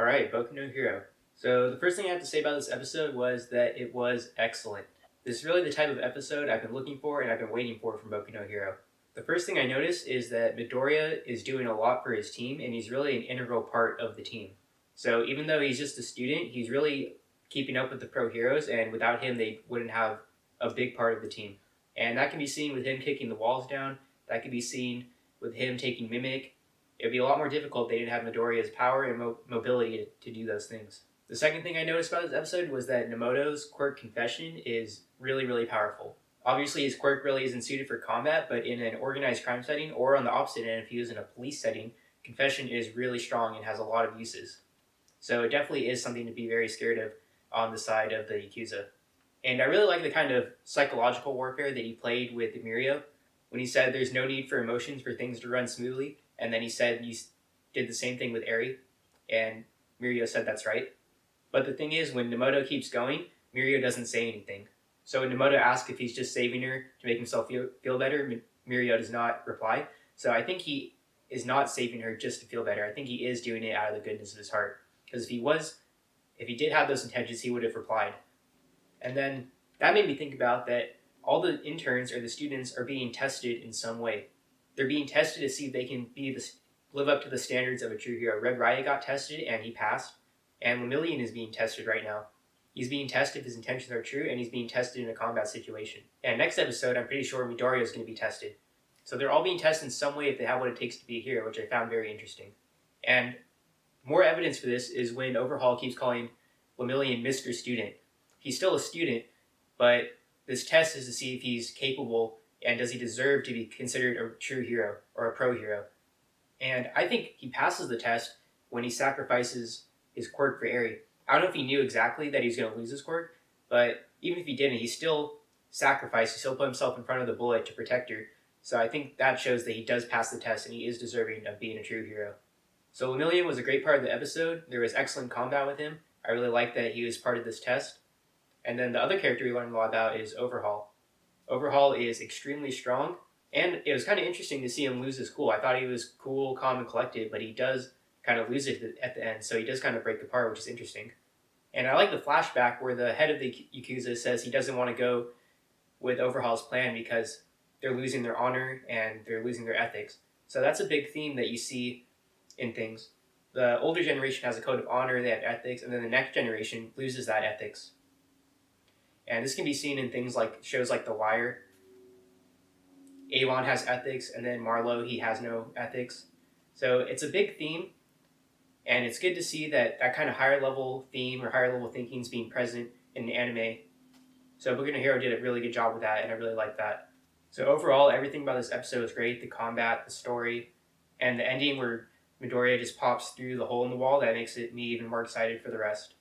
Alright, Boku no Hero. So the first thing I have to say about this episode was that it was excellent. This is really the type of episode I've been looking for and I've been waiting for from Boku no Hero. The first thing I noticed is that Midoriya is doing a lot for his team and he's really an integral part of the team. So even though he's just a student, he's really keeping up with the pro heroes, and without him they wouldn't have a big part of the team. And that can be seen with him kicking the walls down, that can be seen with him taking Mimic. It would be a lot more difficult if they didn't have Midoriya's power and mobility to do those things. The second thing I noticed about this episode was that Nemoto's quirk Confession is really, really powerful. Obviously, his quirk really isn't suited for combat, but in an organized crime setting, or on the opposite end, if he was in a police setting, Confession is really strong and has a lot of uses. So it definitely is something to be very scared of on the side of the Yakuza. And I really like the kind of psychological warfare that he played with Mirio, when he said there's no need for emotions for things to run smoothly, and then he said you did the same thing with Eri, and Mirio said that's right. But the thing is, when Nemoto keeps going, Mirio doesn't say anything. So when Nemoto asks if he's just saving her to make himself feel better, Mirio does not reply. So I think he is not saving her just to feel better. I think he is doing it out of the goodness of his heart. Because if he did have those intentions, he would have replied. And then that made me think about that all the interns or the students are being tested in some way. They're being tested to see if they can live up to the standards of a true hero. Red Riot got tested and he passed. And Lemillion is being tested right now. He's being tested if his intentions are true, and he's being tested in a combat situation. And next episode, I'm pretty sure Midoriya is going to be tested. So they're all being tested in some way if they have what it takes to be a hero, which I found very interesting. And more evidence for this is when Overhaul keeps calling Lemillion Mr. Student. He's still a student, but this test is to see if he's capable and does he deserve to be considered a true hero or a pro hero. And I think he passes the test when he sacrifices his quirk for Eri. I don't know if he knew exactly that he was going to lose his quirk, but even if he didn't, he still sacrificed, he still put himself in front of the bullet to protect her. So I think that shows that he does pass the test and he is deserving of being a true hero. So Lemillion was a great part of the episode. There was excellent combat with him. I really liked that he was part of this test. And then the other character we learned a lot about is Overhaul. Overhaul is extremely strong, and it was kind of interesting to see him lose his cool. I thought he was cool, calm, and collected, but he does kind of lose it at the end, so he does kind of break apart, which is interesting. And I like the flashback where the head of the Yakuza says he doesn't want to go with Overhaul's plan because they're losing their honor and they're losing their ethics. So that's a big theme that you see in things. The older generation has a code of honor, they have ethics, and then the next generation loses that ethics. And this can be seen in things like shows like The Wire. Avon has ethics, and then Marlowe, he has no ethics. So it's a big theme, and it's good to see that kind of higher level theme or higher level thinking is being present in the anime. So Boku no Hero did a really good job with that, and I really like that. So overall, everything about this episode was great. The combat, the story, and the ending where Midoriya just pops through the hole in the wall, that makes me even more excited for the rest.